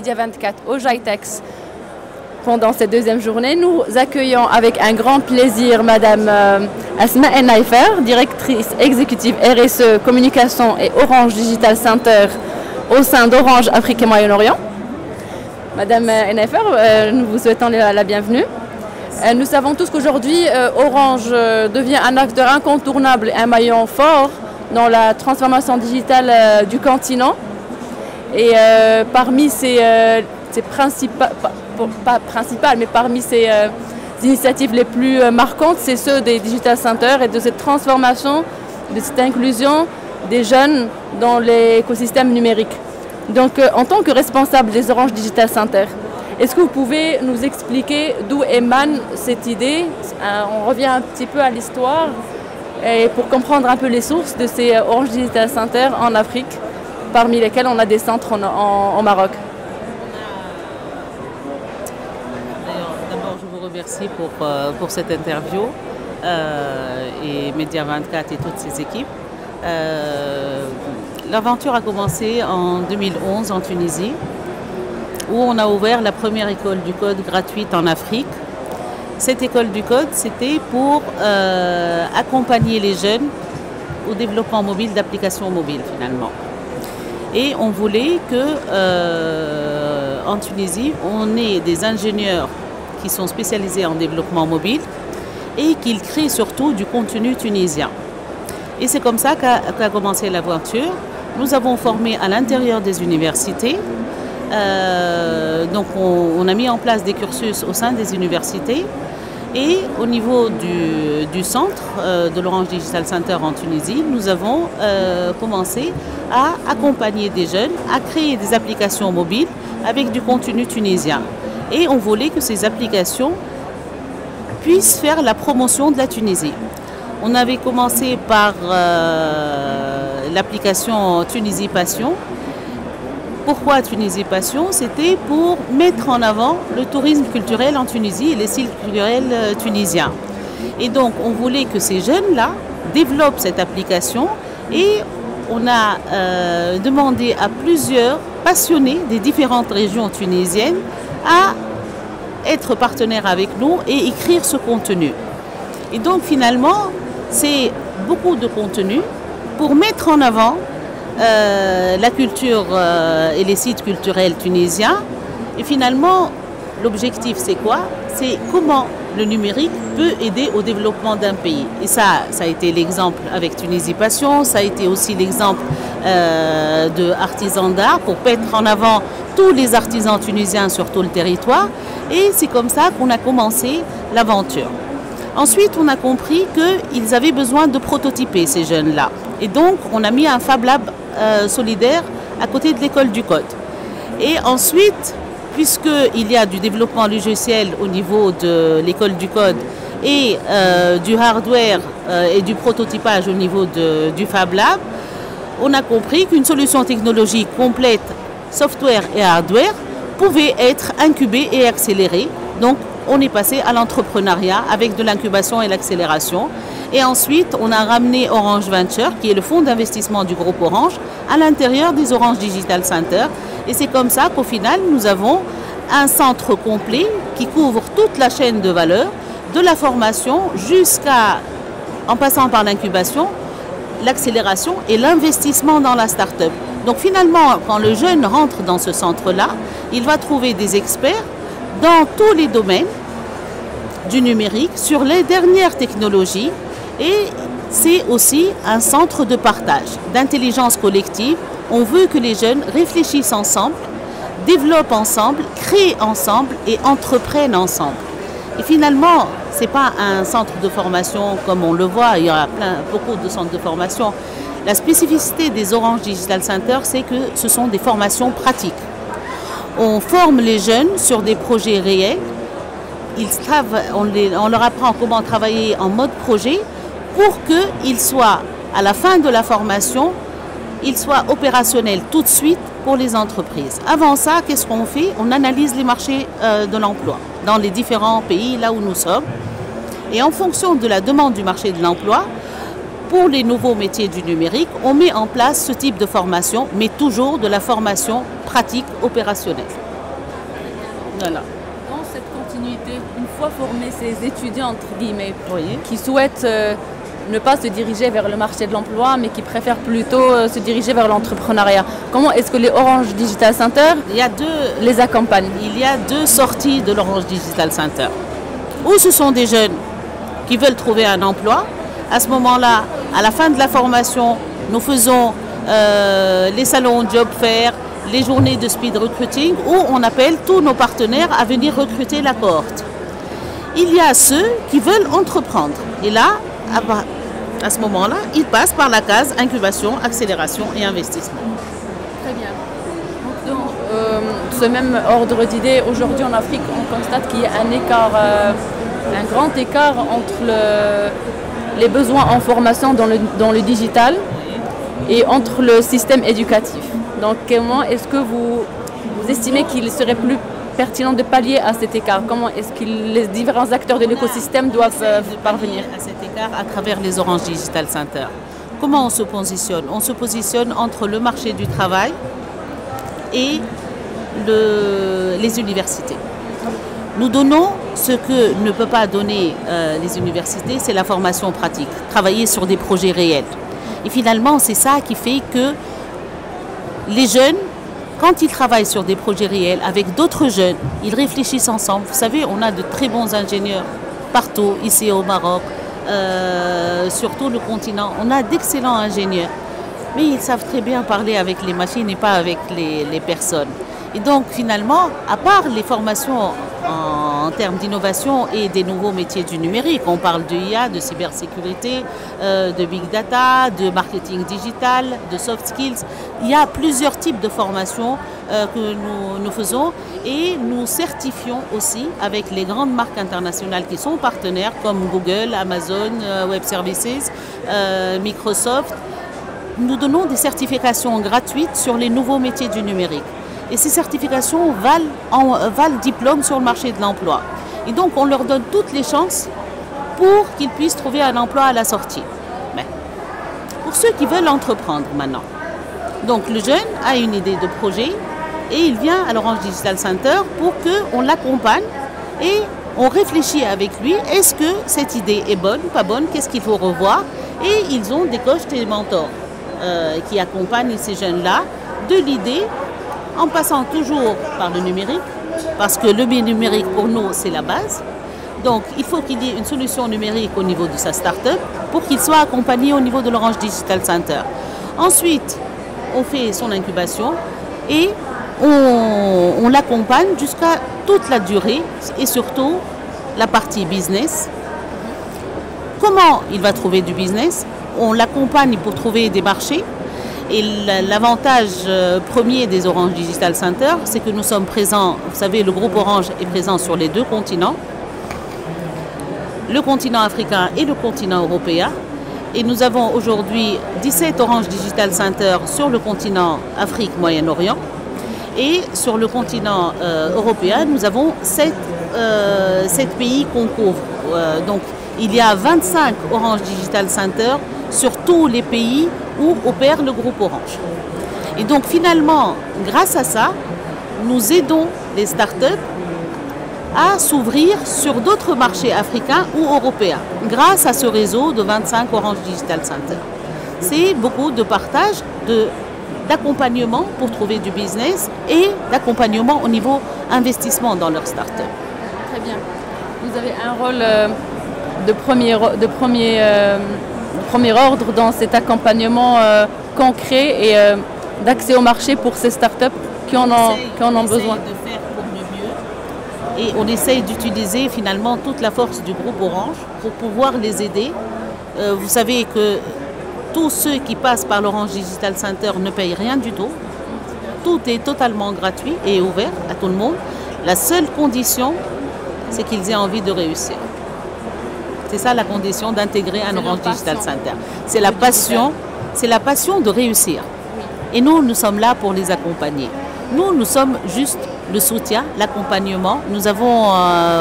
Média 24 au GITEX. Pendant cette deuxième journée, nous accueillons avec un grand plaisir Madame Asma Ennaifer, directrice exécutive RSE, communication et Orange Digital Center au sein d'Orange Afrique et Moyen-Orient. Madame Ennaifer, nous vous souhaitons la bienvenue. Nous savons tous qu'aujourd'hui, Orange devient un acteur incontournable et un maillon fort dans la transformation digitale du continent. Et parmi ces parmi ces initiatives les plus marquantes, c'est ceux des Digital Centers et de cette transformation, de cette inclusion des jeunes dans l'écosystème numérique. Donc, en tant que responsable des Orange Digital Centers, est-ce que vous pouvez nous expliquer d'où émane cette idée? On revient un petit peu à l'histoire et pour comprendre un peu les sources de ces Orange Digital Centers en Afrique, parmi lesquels on a des centres au Maroc. D'abord, je vous remercie pour cette interview et Média 24 et toutes ses équipes. L'aventure a commencé en 2011 en Tunisie, où on a ouvert la première école du code gratuite en Afrique. Cette école du code, c'était pour accompagner les jeunes au développement mobile d'applications mobiles finalement. Et on voulait que en Tunisie, on ait des ingénieurs qui sont spécialisés en développement mobile et qu'ils créent surtout du contenu tunisien. Et c'est comme ça qu'a commencé l'aventure. Nous avons formé à l'intérieur des universités. Donc on a mis en place des cursus au sein des universités. Et au niveau du centre de l'Orange Digital Center en Tunisie, nous avons commencé à accompagner des jeunes, à créer des applications mobiles avec du contenu tunisien. Et on voulait que ces applications puissent faire la promotion de la Tunisie. On avait commencé par l'application Tunisie Passion. Pourquoi Tunisie Passion? C'était pour mettre en avant le tourisme culturel en Tunisie et les sites culturels tunisiens. Et donc, on voulait que ces jeunes-là développent cette application et on a demandé à plusieurs passionnés des différentes régions tunisiennes à être partenaires avec nous et écrire ce contenu. Et donc, finalement, c'est beaucoup de contenu pour mettre en avant la culture et les sites culturels tunisiens. Et finalement, l'objectif, c'est quoi? C'est comment le numérique peut aider au développement d'un pays. Et ça a été l'exemple avec Tunisie Passion, ça a été aussi l'exemple de artisans d'art pour mettre en avant tous les artisans tunisiens sur tout le territoire. Et c'est comme ça qu'on a commencé l'aventure. Ensuite, on a compris qu'ils avaient besoin de prototyper ces jeunes-là. Et donc, on a mis un Fab Lab solidaire à côté de l'école du code. Et ensuite, puisqu'il y a du développement logiciel au niveau de l'école du code et du hardware et du prototypage au niveau du Fab Lab, on a compris qu'une solution technologique complète, software et hardware, pouvait être incubée et accélérée. Donc, on est passé à l'entrepreneuriat avec de l'incubation et l'accélération. Et ensuite, on a ramené Orange Venture, qui est le fonds d'investissement du groupe Orange, à l'intérieur des Orange Digital Center. Et c'est comme ça qu'au final, nous avons un centre complet qui couvre toute la chaîne de valeur, de la formation en passant par l'incubation, l'accélération et l'investissement dans la start-up. Donc finalement, quand le jeune rentre dans ce centre-là, il va trouver des experts dans tous les domaines du numérique, sur les dernières technologies. Et c'est aussi un centre de partage, d'intelligence collective. On veut que les jeunes réfléchissent ensemble, développent ensemble, créent ensemble et entreprennent ensemble. Et finalement, ce n'est pas un centre de formation comme on le voit, il y a beaucoup de centres de formation. La spécificité des Orange Digital Center, c'est que ce sont des formations pratiques. On forme les jeunes sur des projets réels. On leur apprend comment travailler en mode projet pour qu'ils soient, à la fin de la formation, ils soient opérationnels tout de suite pour les entreprises. Avant ça, qu'est-ce qu'on fait? On analyse les marchés de l'emploi dans les différents pays là où nous sommes. Et en fonction de la demande du marché de l'emploi, pour les nouveaux métiers du numérique, on met en place ce type de formation, mais toujours de la formation pratique opérationnelle. Voilà. Dans cette continuité, une fois formés ces étudiants, entre guillemets, Oui. qui souhaitent ne pas se diriger vers le marché de l'emploi, mais qui préfèrent plutôt se diriger vers l'entrepreneuriat, comment est-ce que les Orange Digital Center les accompagnent? Il y a deux sorties de l'Orange Digital Center. Ou ce sont des jeunes qui veulent trouver un emploi. À ce moment-là, à la fin de la formation, nous faisons les salons job fair, les journées de speed recruiting où on appelle tous nos partenaires à venir recruter la cohorte. Il y a ceux qui veulent entreprendre. Et là, à ce moment-là, ils passent par la case incubation, accélération et investissement. Très bien. Donc, dans ce même ordre d'idées, aujourd'hui en Afrique, on constate qu'il y a un écart, un grand écart entre les besoins en formation dans le digital et entre le système éducatif. Donc comment est-ce que vous estimez qu'il serait plus pertinent de pallier à cet écart? Comment est-ce que les différents acteurs de l'écosystème doivent parvenir à cet écart à travers les Orange Digital Center? Comment on se positionne? On se positionne entre le marché du travail et les universités. Nous donnons ce que ne peut pas donner les universités, c'est la formation pratique, travailler sur des projets réels. Et finalement, c'est ça qui fait que les jeunes, quand ils travaillent sur des projets réels avec d'autres jeunes, ils réfléchissent ensemble. Vous savez, on a de très bons ingénieurs partout, ici au Maroc, sur tout le continent. On a d'excellents ingénieurs, mais ils savent très bien parler avec les machines et pas avec les personnes. Et donc finalement, à part les formations en termes d'innovation et des nouveaux métiers du numérique, on parle de IA, de cybersécurité, de big data, de marketing digital, de soft skills. Il y a plusieurs types de formations que nous faisons et nous certifions aussi avec les grandes marques internationales qui sont partenaires comme Google, Amazon, Web Services, Microsoft. Nous donnons des certifications gratuites sur les nouveaux métiers du numérique. Et ces certifications valent diplôme sur le marché de l'emploi. Et donc, on leur donne toutes les chances pour qu'ils puissent trouver un emploi à la sortie. Mais pour ceux qui veulent entreprendre maintenant, donc le jeune a une idée de projet et il vient à l'Orange Digital Center pour qu'on l'accompagne et on réfléchit avec lui, est-ce que cette idée est bonne, pas bonne, qu'est-ce qu'il faut revoir? Et ils ont des coachs et des mentors qui accompagnent ces jeunes-là de l'idée en passant toujours par le numérique, parce que le numérique pour nous c'est la base. Donc il faut qu'il y ait une solution numérique au niveau de sa start-up pour qu'il soit accompagné au niveau de l'Orange Digital Center. Ensuite, on fait son incubation et on l'accompagne jusqu'à toute la durée et surtout la partie business. Comment il va trouver du business? On l'accompagne pour trouver des marchés. Et l'avantage premier des Orange Digital Center, c'est que nous sommes présents, vous savez, le groupe Orange est présent sur les deux continents, le continent africain et le continent européen. Et nous avons aujourd'hui 17 Orange Digital Center sur le continent Afrique, Moyen-Orient. Et sur le continent européen, nous avons 7 pays qu'on couvre. Donc il y a 25 Orange Digital Center sur tous les pays où opère le groupe Orange. Et donc finalement, grâce à ça, nous aidons les startups à s'ouvrir sur d'autres marchés africains ou européens, grâce à ce réseau de 25 Orange Digital Center. C'est beaucoup de partage, d'accompagnement pour trouver du business et d'accompagnement au niveau investissement dans leur startup. Très bien. Vous avez un rôle de premier ordre dans cet accompagnement concret et d'accès au marché pour ces startups qui en ont besoin. De faire pour le mieux et on essaye d'utiliser finalement toute la force du groupe Orange pour pouvoir les aider. Vous savez que tous ceux qui passent par l'Orange Digital Center ne payent rien du tout. Tout est totalement gratuit et ouvert à tout le monde. La seule condition, c'est qu'ils aient envie de réussir. C'est ça la condition d'intégrer un Orange Digital Center. C'est la passion de réussir. Et nous sommes là pour les accompagner. Nous sommes juste le soutien, l'accompagnement. Nous avons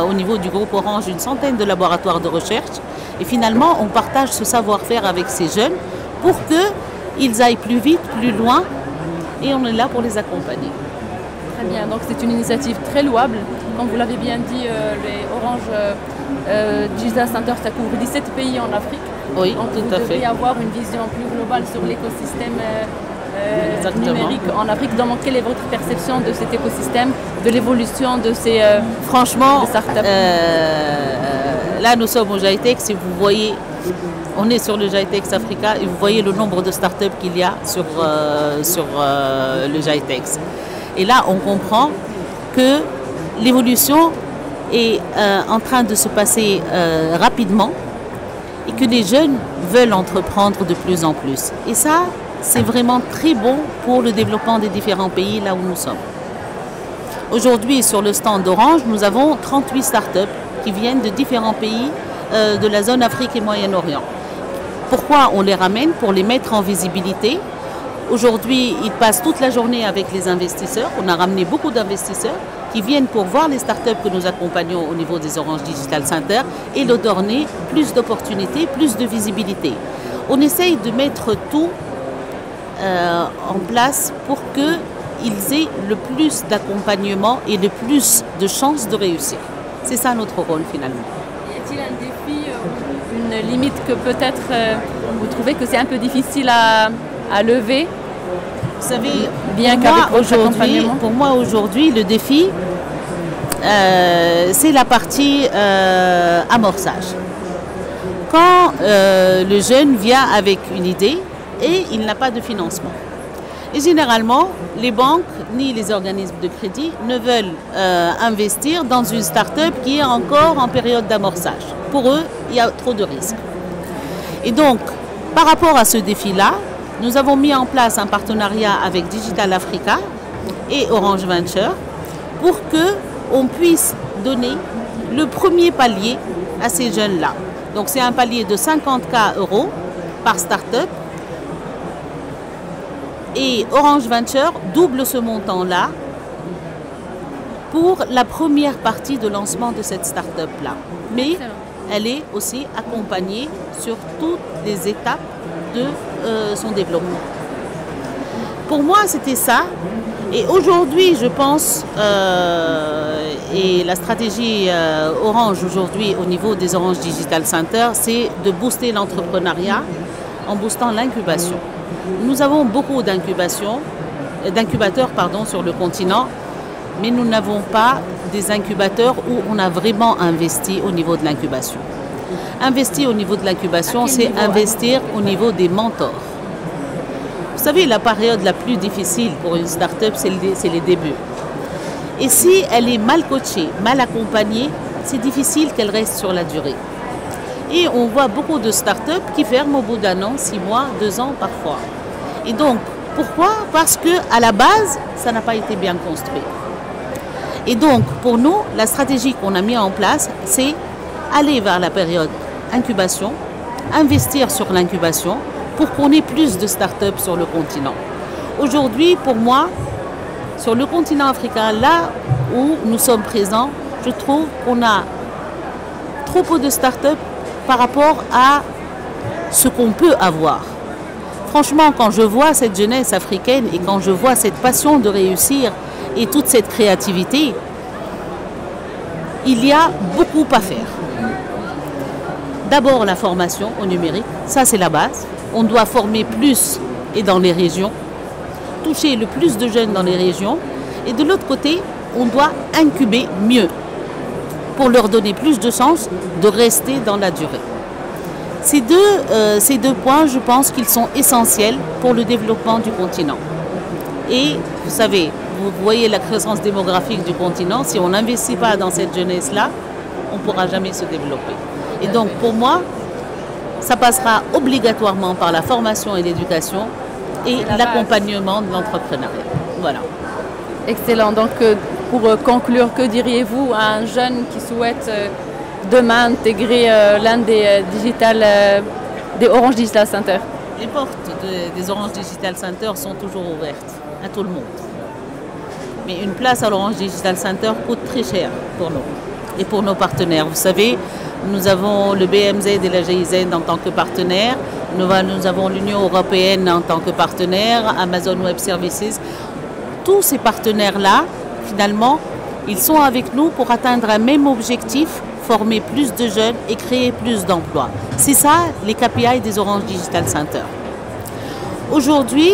au niveau du groupe Orange une centaine de laboratoires de recherche. Et finalement, on partage ce savoir-faire avec ces jeunes pour qu'ils aillent plus vite, plus loin. Et on est là pour les accompagner. Très bien, donc c'est une initiative très louable. comme vous l'avez bien dit, les Orange Digital Center, ça couvre 17 pays en Afrique. Oui, Donc tout vous à fait. devez avoir une vision plus globale sur l'écosystème numérique en Afrique. Donc, quelle est votre perception de cet écosystème, de l'évolution de ces Franchement, startups là nous sommes au GITEX et vous voyez, on est sur le GITEX Africa et vous voyez le nombre de startups qu'il y a sur le GITEX. Et là on comprend que l'évolution est en train de se passer rapidement et que les jeunes veulent entreprendre de plus en plus. Et ça, c'est vraiment très bon pour le développement des différents pays là où nous sommes. Aujourd'hui, sur le stand d'Orange, nous avons 38 startups qui viennent de différents pays de la zone Afrique et Moyen-Orient. Pourquoi on les ramène? Pour les mettre en visibilité. Aujourd'hui, ils passent toute la journée avec les investisseurs. On a ramené beaucoup d'investisseurs qui viennent pour voir les startups que nous accompagnons au niveau des Orange Digital Center et leur donner plus d'opportunités, plus de visibilité. On essaye de mettre tout en place pour qu'ils aient le plus d'accompagnement et le plus de chances de réussir. C'est ça notre rôle finalement. Y a-t-il un défi ou une limite que peut-être vous trouvez que c'est un peu difficile à lever? Vous savez, bien qu'avec votre accompagnement. pour moi aujourd'hui, le défi, c'est la partie amorçage. Quand le jeune vient avec une idée et il n'a pas de financement. Et généralement, les banques ni les organismes de crédit ne veulent investir dans une start-up qui est encore en période d'amorçage. Pour eux, il y a trop de risques. Et donc, par rapport à ce défi-là, nous avons mis en place un partenariat avec Digital Africa et Orange Venture pour qu'on puisse donner le premier palier à ces jeunes-là. Donc c'est un palier de 50K € par start-up. Et Orange Venture double ce montant-là pour la première partie de lancement de cette start-up-là. Mais elle est aussi accompagnée sur toutes les étapes de son développement. Pour moi, c'était ça. Et aujourd'hui, je pense, et la stratégie Orange aujourd'hui au niveau des Orange Digital Center, c'est de booster l'entrepreneuriat en boostant l'incubation. Nous avons beaucoup d'incubateurs sur le continent, mais nous n'avons pas des incubateurs où on a vraiment investi au niveau de l'incubation. Investir au niveau de l'incubation, c'est investir au niveau des mentors. Vous savez, la période la plus difficile pour une start-up, c'est les débuts. Et si elle est mal coachée, mal accompagnée, c'est difficile qu'elle reste sur la durée. Et on voit beaucoup de start-up qui ferment au bout d'1 an, 6 mois, 2 ans parfois. Et donc, pourquoi? Parce qu'à la base, ça n'a pas été bien construit. Et donc, pour nous, la stratégie qu'on a mise en place, c'est aller vers la période incubation, investir sur l'incubation pour qu'on ait plus de start-up sur le continent. Aujourd'hui, pour moi, sur le continent africain, là où nous sommes présents, je trouve qu'on a trop peu de start-up par rapport à ce qu'on peut avoir. Franchement, quand je vois cette jeunesse africaine et quand je vois cette passion de réussir et toute cette créativité, il y a beaucoup à faire. D'abord la formation au numérique, ça c'est la base. On doit former plus et dans les régions, toucher le plus de jeunes dans les régions. Et de l'autre côté, on doit incuber mieux pour leur donner plus de chances de rester dans la durée. Ces deux points, je pense qu'ils sont essentiels pour le développement du continent. Et vous savez, vous voyez la croissance démographique du continent, si on n'investit pas dans cette jeunesse-là, on ne pourra jamais se développer. Et donc pour moi, ça passera obligatoirement par la formation et l'éducation et l'accompagnement de l'entrepreneuriat. Voilà. Excellent. Donc pour conclure, que diriez-vous à un jeune qui souhaite demain intégrer l'un des Orange Digital Center? Les portes des Orange Digital Center sont toujours ouvertes à tout le monde. Mais une place à l'Orange Digital Center coûte très cher pour nous et pour nos partenaires. Vous savez, nous avons le BMZ et la GIZ en tant que partenaires. Nous avons l'Union européenne en tant que partenaire, Amazon Web Services. Tous ces partenaires-là, finalement, Ils sont avec nous pour atteindre un même objectif, former plus de jeunes et créer plus d'emplois. C'est ça les KPI des Orange Digital Center. Aujourd'hui,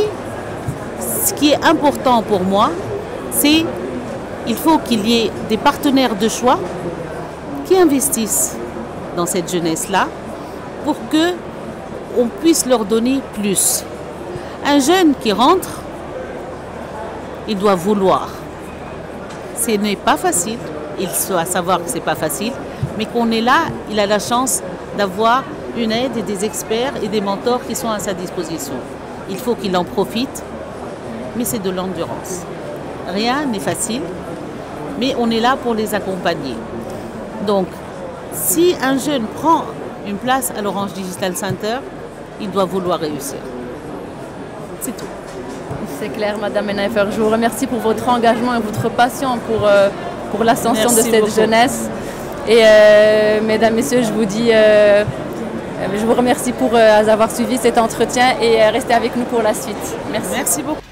ce qui est important pour moi, c'est qu'il faut qu'il y ait des partenaires de choix qui investissent dans cette jeunesse-là pour qu'on puisse leur donner plus. Un jeune qui rentre, il doit vouloir. Ce n'est pas facile, il doit savoir que ce n'est pas facile, mais qu'on est là, il a la chance d'avoir une aide et des experts et des mentors qui sont à sa disposition. Il faut qu'il en profite, mais c'est de l'endurance. Rien n'est facile, mais on est là pour les accompagner. Donc, si un jeune prend une place à l'Orange Digital Center, il doit vouloir réussir. C'est tout. C'est clair, Madame Enaifer. Je vous remercie pour votre engagement et votre passion pour l'ascension de cette jeunesse. Et mesdames, messieurs, je vous dis, je vous remercie pour avoir suivi cet entretien et restez avec nous pour la suite. Merci. Merci beaucoup.